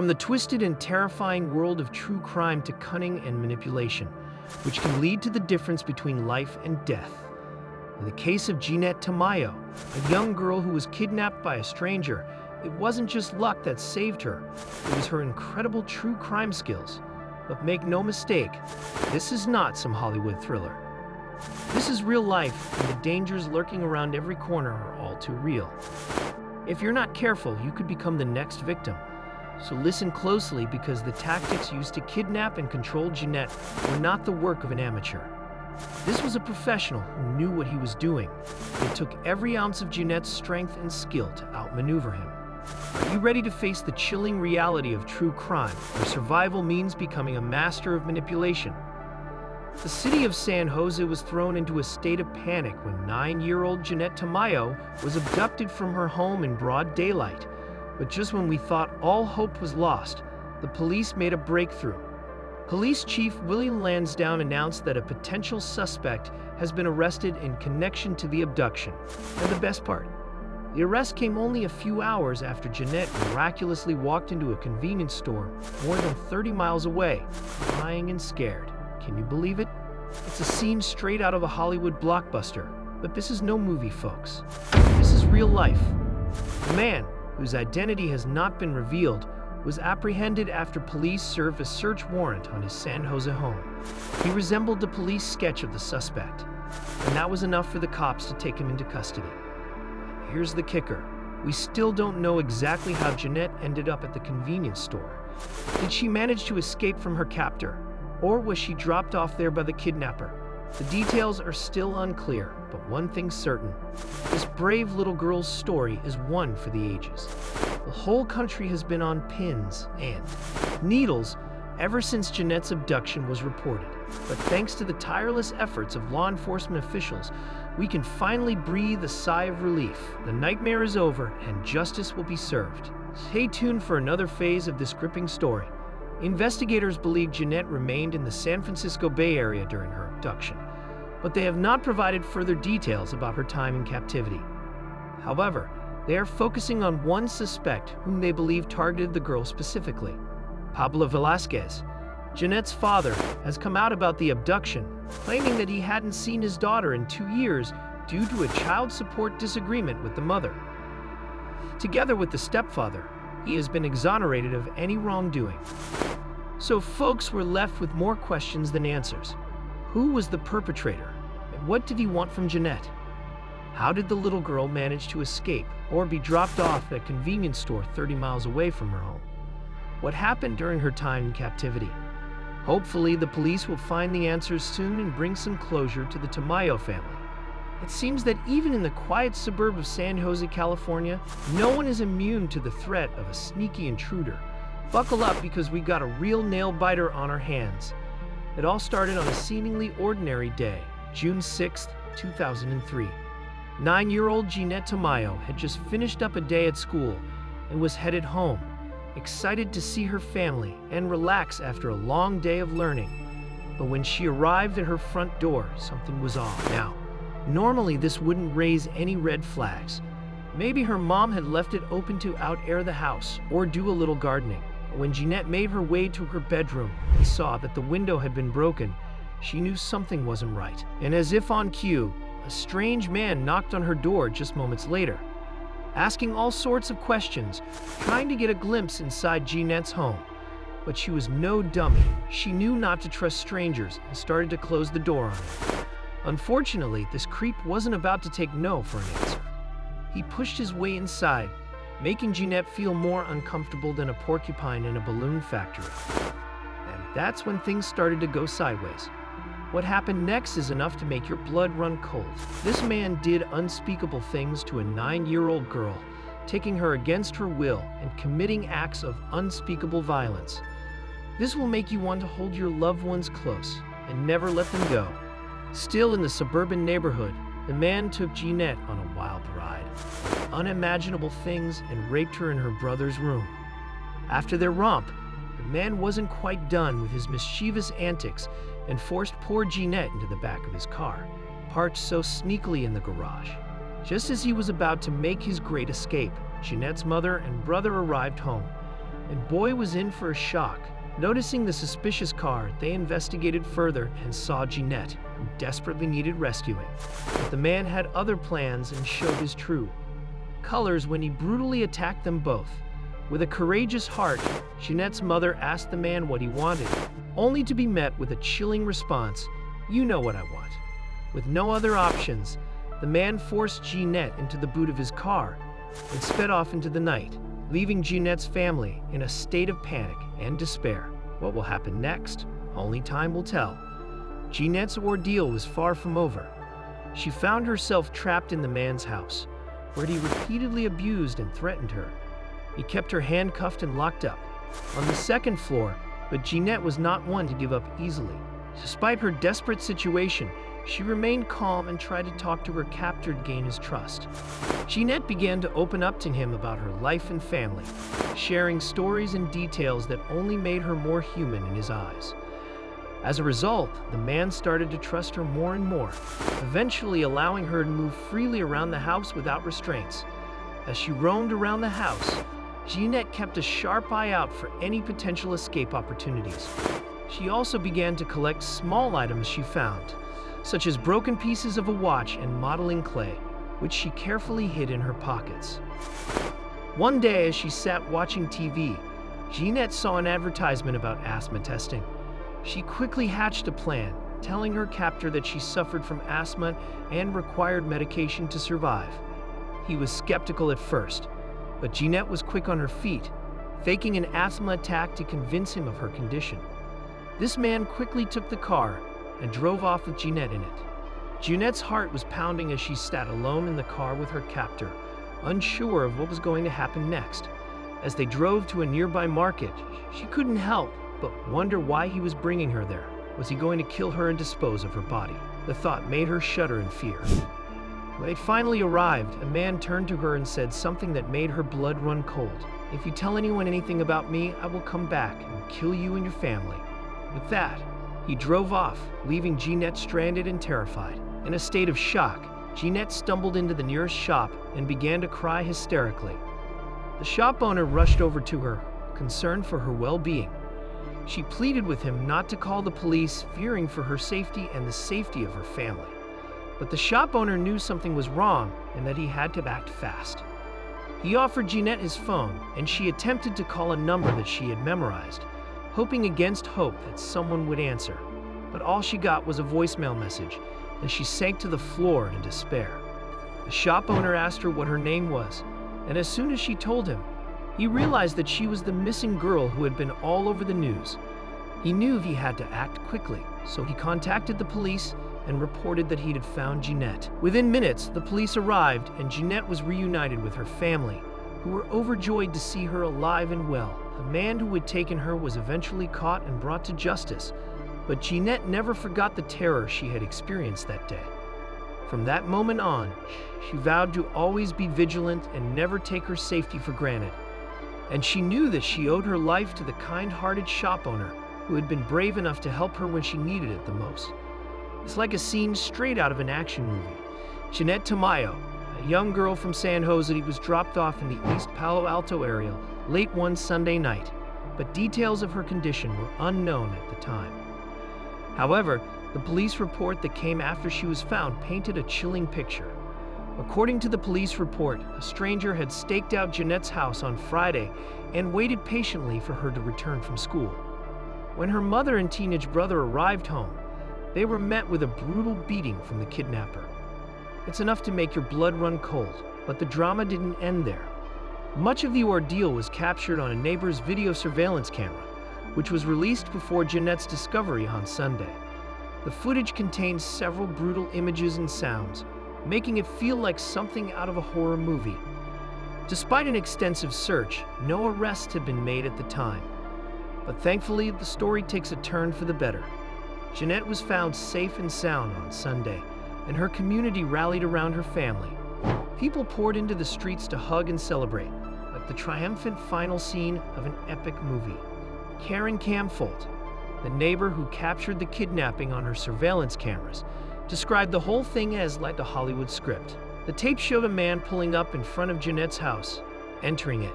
the twisted and terrifying world of true crime to cunning and manipulation, which can lead to the difference between life and death. In the case of Jeannette Tamayo, a young girl who was kidnapped by a stranger, it wasn't just luck that saved her, it was her incredible true crime skills. But make no mistake, this is not some Hollywood thriller. This is real life, and the dangers lurking around every corner are all too real. If you're not careful, you could become the next victim. So listen closely, because the tactics used to kidnap and control Jeannette were not the work of an amateur. This was a professional who knew what he was doing. It took every ounce of Jeannette's strength and skill to outmaneuver him. Are you ready to face the chilling reality of true crime, where survival means becoming a master of manipulation? The city of San Jose was thrown into a state of panic when 9-year-old Jeannette Tamayo was abducted from her home in broad daylight. But just when we thought all hope was lost, the police made a breakthrough. Police Chief Willie Lansdowne announced that a potential suspect has been arrested in connection to the abduction. And the best part, the arrest came only a few hours after Jeannette miraculously walked into a convenience store more than 30 miles away, crying and scared. Can you believe it? It's a scene straight out of a Hollywood blockbuster. But this is no movie, folks. This is real life. The man, whose identity has not been revealed, was apprehended after police served a search warrant on his San Jose home. He resembled the police sketch of the suspect, and that was enough for the cops to take him into custody. Here's the kicker. We still don't know exactly how Jeannette ended up at the convenience store. Did she manage to escape from her captor, or was she dropped off there by the kidnapper? The details are still unclear, but one thing's certain. This brave little girl's story is one for the ages. The whole country has been on pins and needles ever since Jeannette's abduction was reported. But thanks to the tireless efforts of law enforcement officials, we can finally breathe a sigh of relief. The nightmare is over, and justice will be served. Stay tuned for another phase of this gripping story. Investigators believe Jeannette remained in the San Francisco Bay Area during her abduction, but they have not provided further details about her time in captivity. However, they are focusing on one suspect whom they believe targeted the girl specifically. Pablo Velasquez, Jeannette's father, has come out about the abduction, claiming that he hadn't seen his daughter in 2 years due to a child support disagreement with the mother. Together with the stepfather, he has been exonerated of any wrongdoing. So folks were left with more questions than answers. Who was the perpetrator, and what did he want from Jeannette? How did the little girl manage to escape or be dropped off at a convenience store 30 miles away from her home? What happened during her time in captivity? Hopefully, the police will find the answers soon and bring some closure to the Tamayo family. It seems that even in the quiet suburb of San Jose, California, no one is immune to the threat of a sneaky intruder. Buckle up, because we got a real nail-biter on our hands. It all started on a seemingly ordinary day, June 6, 2003. 9-year-old Jeannette Tamayo had just finished up a day at school and was headed home, excited to see her family and relax after a long day of learning. But when she arrived at her front door, something was off. Now, normally this wouldn't raise any red flags. Maybe her mom had left it open to out-air the house or do a little gardening. But when Jeannette made her way to her bedroom and saw that the window had been broken, she knew something wasn't right. And as if on cue, a strange man knocked on her door just moments later, asking all sorts of questions, trying to get a glimpse inside Jeannette's home. But she was no dummy. She knew not to trust strangers and started to close the door on him. Unfortunately, this creep wasn't about to take no for an answer. He pushed his way inside, making Jeannette feel more uncomfortable than a porcupine in a balloon factory. And that's when things started to go sideways. What happened next is enough to make your blood run cold. This man did unspeakable things to a 9-year-old girl, taking her against her will and committing acts of unspeakable violence. This will make you want to hold your loved ones close and never let them go. Still in the suburban neighborhood, the man took Jeannette on a wild ride, unimaginable things, and raped her in her brother's room. After their romp, the man wasn't quite done with his mischievous antics and forced poor Jeannette into the back of his car, parked so sneakily in the garage. Just as he was about to make his great escape, Jeannette's mother and brother arrived home. and boy was in for a shock. Noticing the suspicious car, they investigated further and saw Jeannette, who desperately needed rescuing. But the man had other plans and showed his true colors when he brutally attacked them both. With a courageous heart, Jeannette's mother asked the man what he wanted, only to be met with a chilling response, "You know what I want." With no other options, the man forced Jeannette into the boot of his car and sped off into the night, leaving Jeannette's family in a state of panic and despair. What will happen next? Only time will tell. Jeannette's ordeal was far from over. She found herself trapped in the man's house, where he repeatedly abused and threatened her. He kept her handcuffed and locked up on the second floor, but Jeannette was not one to give up easily. Despite her desperate situation, she remained calm and tried to talk to her captor to gain his trust. Jeannette began to open up to him about her life and family, sharing stories and details that only made her more human in his eyes. As a result, the man started to trust her more and more, eventually allowing her to move freely around the house without restraints. As she roamed around the house, Jeannette kept a sharp eye out for any potential escape opportunities. She also began to collect small items she found, such as broken pieces of a watch and modeling clay, which she carefully hid in her pockets. One day, as she sat watching TV, Jeannette saw an advertisement about asthma testing. She quickly hatched a plan, telling her captor that she suffered from asthma and required medication to survive. He was skeptical at first, but Jeannette was quick on her feet, faking an asthma attack to convince him of her condition. This man quickly took the car and drove off with Jeannette in it. Jeannette's heart was pounding as she sat alone in the car with her captor, unsure of what was going to happen next. As they drove to a nearby market, she couldn't help but wonder why he was bringing her there. Was he going to kill her and dispose of her body? The thought made her shudder in fear. When they finally arrived, a man turned to her and said something that made her blood run cold. "If you tell anyone anything about me, I will come back and kill you and your family." With that, he drove off, leaving Jeannette stranded and terrified. In a state of shock, Jeannette stumbled into the nearest shop and began to cry hysterically. The shop owner rushed over to her, concerned for her well-being. She pleaded with him not to call the police, fearing for her safety and the safety of her family. But the shop owner knew something was wrong and that he had to act fast. He offered Jeannette his phone, and she attempted to call a number that she had memorized, hoping against hope that someone would answer. But all she got was a voicemail message, and she sank to the floor in despair. The shop owner asked her what her name was, and as soon as she told him, he realized that she was the missing girl who had been all over the news. He knew he had to act quickly, so he contacted the police and reported that he had found Jeannette. Within minutes, the police arrived, and Jeannette was reunited with her family, who were overjoyed to see her alive and well. The man who had taken her was eventually caught and brought to justice, but Jeannette never forgot the terror she had experienced that day. From that moment on, she vowed to always be vigilant and never take her safety for granted. And she knew that she owed her life to the kind-hearted shop owner who had been brave enough to help her when she needed it the most. It's like a scene straight out of an action movie. Jeannette Tamayo, a young girl from San Jose, was dropped off in the East Palo Alto area late one Sunday night, but details of her condition were unknown at the time. However, the police report that came after she was found painted a chilling picture. According to the police report, a stranger had staked out Jeannette's house on Friday and waited patiently for her to return from school. When her mother and teenage brother arrived home, they were met with a brutal beating from the kidnapper. It's enough to make your blood run cold, but the drama didn't end there. Much of the ordeal was captured on a neighbor's video surveillance camera, which was released before Jeannette's discovery on Sunday. The footage contains several brutal images and sounds, making it feel like something out of a horror movie. Despite an extensive search, no arrests had been made at the time. But thankfully, the story takes a turn for the better. Jeannette was found safe and sound on Sunday, and her community rallied around her family. People poured into the streets to hug and celebrate, like the triumphant final scene of an epic movie. Karen Camfold, the neighbor who captured the kidnapping on her surveillance cameras, described the whole thing as like a Hollywood script. The tape showed a man pulling up in front of Jeannette's house, entering it,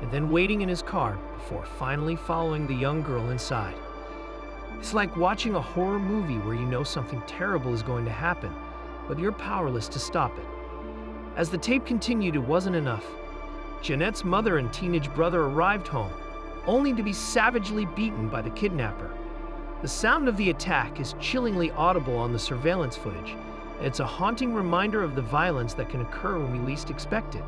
and then waiting in his car before finally following the young girl inside. It's like watching a horror movie where you know something terrible is going to happen, but you're powerless to stop it. As the tape continued, it wasn't enough. Jeannette's mother and teenage brother arrived home, only to be savagely beaten by the kidnapper. The sound of the attack is chillingly audible on the surveillance footage. It's a haunting reminder of the violence that can occur when we least expect it.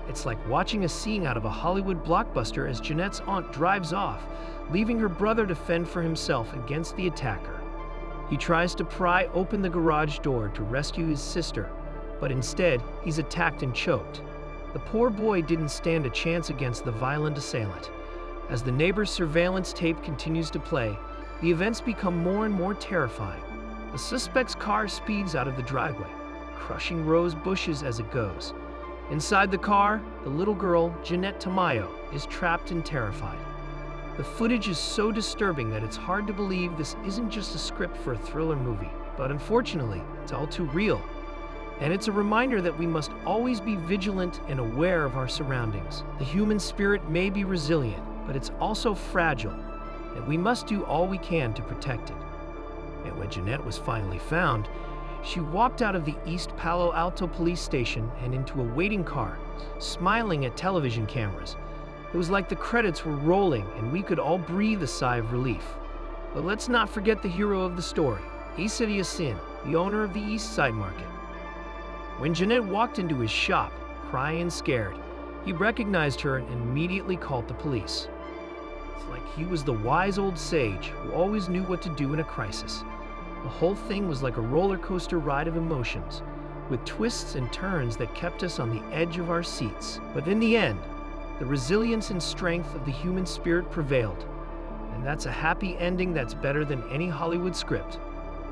It's like watching a scene out of a Hollywood blockbuster as Jeannette's aunt drives off, leaving her brother to fend for himself against the attacker. He tries to pry open the garage door to rescue his sister, but instead, he's attacked and choked. The poor boy didn't stand a chance against the violent assailant. As the neighbor's surveillance tape continues to play, the events become more and more terrifying. The suspect's car speeds out of the driveway, crushing rose bushes as it goes. Inside the car, the little girl, Jeannette Tamayo, is trapped and terrified. The footage is so disturbing that it's hard to believe this isn't just a script for a thriller movie, but unfortunately, it's all too real. And it's a reminder that we must always be vigilant and aware of our surroundings. The human spirit may be resilient, but it's also fragile, and we must do all we can to protect it. And when Jeannette was finally found, she walked out of the East Palo Alto police station and into a waiting car, smiling at television cameras. It was like the credits were rolling and we could all breathe a sigh of relief. But let's not forget the hero of the story, Issa Yassin, the owner of the East Side Market. When Jeannette walked into his shop, crying and scared, he recognized her and immediately called the police. It's like he was the wise old sage who always knew what to do in a crisis. The whole thing was like a roller coaster ride of emotions, with twists and turns that kept us on the edge of our seats. But in the end, the resilience and strength of the human spirit prevailed. And that's a happy ending that's better than any Hollywood script.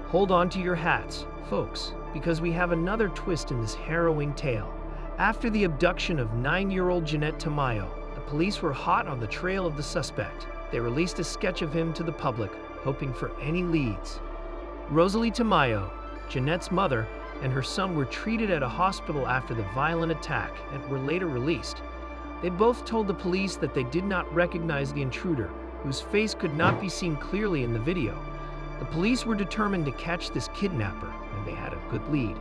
Hold on to your hats, folks, because we have another twist in this harrowing tale. After the abduction of 9-year-old Jeannette Tamayo, the police were hot on the trail of the suspect. They released a sketch of him to the public, hoping for any leads. Rosalie Tamayo, Jeannette's mother, and her son were treated at a hospital after the violent attack and were later released. They both told the police that they did not recognize the intruder, whose face could not be seen clearly in the video. The police were determined to catch this kidnapper, and they had a good lead.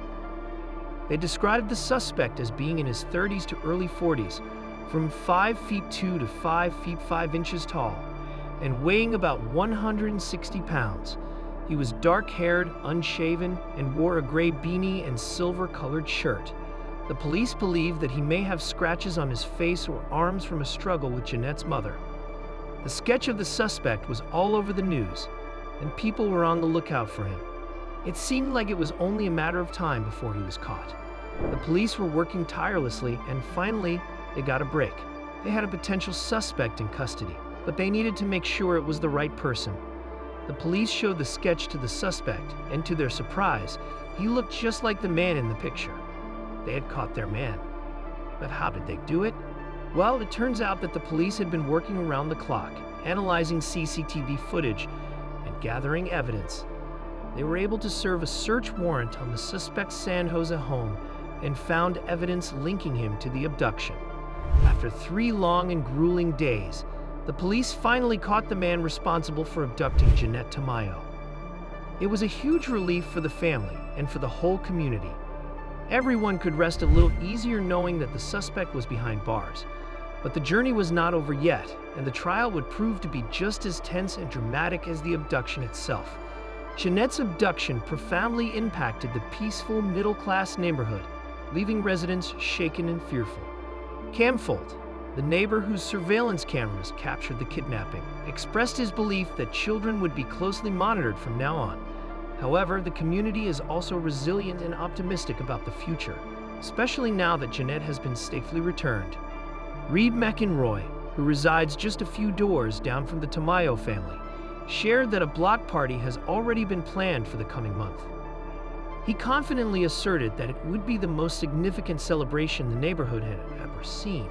They described the suspect as being in his 30s to early 40s, from 5 feet 2 to 5 feet 5 inches tall, and weighing about 160 pounds. He was dark-haired, unshaven, and wore a gray beanie and silver-colored shirt. The police believe that he may have scratches on his face or arms from a struggle with Jeannette's mother. The sketch of the suspect was all over the news, and people were on the lookout for him. It seemed like it was only a matter of time before he was caught. The police were working tirelessly, and finally, they got a break. They had a potential suspect in custody, but they needed to make sure it was the right person. The police showed the sketch to the suspect, and to their surprise, he looked just like the man in the picture. They had caught their man. But how did they do it? Well, it turns out that the police had been working around the clock, analyzing CCTV footage and gathering evidence. They were able to serve a search warrant on the suspect's San Jose home and found evidence linking him to the abduction. After 3 long and grueling days, the police finally caught the man responsible for abducting Jeannette Tamayo. It was a huge relief for the family and for the whole community. Everyone could rest a little easier knowing that the suspect was behind bars. But the journey was not over yet, and the trial would prove to be just as tense and dramatic as the abduction itself. Jeannette's abduction profoundly impacted the peaceful middle-class neighborhood, leaving residents shaken and fearful. Camfold, the neighbor whose surveillance cameras captured the kidnapping, expressed his belief that children would be closely monitored from now on. However, the community is also resilient and optimistic about the future, especially now that Jeannette has been safely returned. Reed McEnroy, who resides just a few doors down from the Tamayo family, shared that a block party has already been planned for the coming month. He confidently asserted that it would be the most significant celebration the neighborhood had ever seen,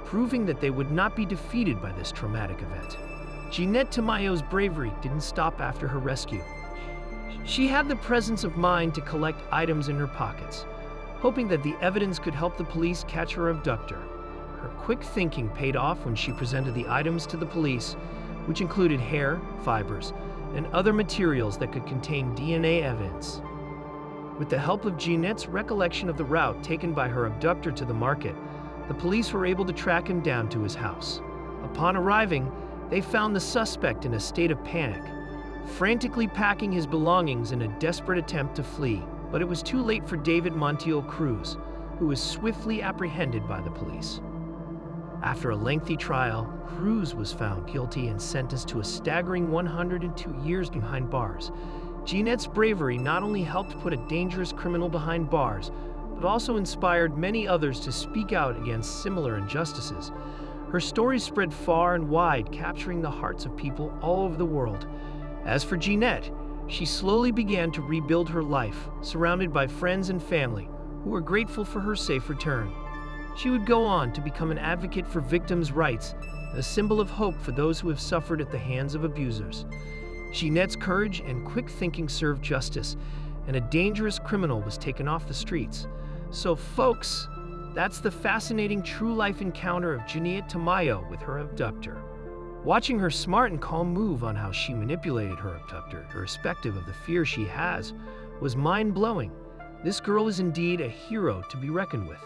proving that they would not be defeated by this traumatic event. Jeannette Tamayo's bravery didn't stop after her rescue. She had the presence of mind to collect items in her pockets, hoping that the evidence could help the police catch her abductor. Her quick thinking paid off when she presented the items to the police, which included hair, fibers, and other materials that could contain DNA evidence. With the help of Jeannette's recollection of the route taken by her abductor to the market, the police were able to track him down to his house. Upon arriving, they found the suspect in a state of panic, frantically packing his belongings in a desperate attempt to flee. But it was too late for David Montiel Cruz, who was swiftly apprehended by the police. After a lengthy trial, Cruz was found guilty and sentenced to a staggering 102 years behind bars. Jeannette's bravery not only helped put a dangerous criminal behind bars, but also inspired many others to speak out against similar injustices. Her story spread far and wide, capturing the hearts of people all over the world. As for Jeannette, she slowly began to rebuild her life, surrounded by friends and family who were grateful for her safe return. She would go on to become an advocate for victims' rights, a symbol of hope for those who have suffered at the hands of abusers. Jeannette's courage and quick thinking served justice, and a dangerous criminal was taken off the streets. So folks, that's the fascinating true-life encounter of Jeannette Tamayo with her abductor. Watching her smart and calm move on how she manipulated her abductor, irrespective of the fear she has, was mind-blowing. This girl is indeed a hero to be reckoned with.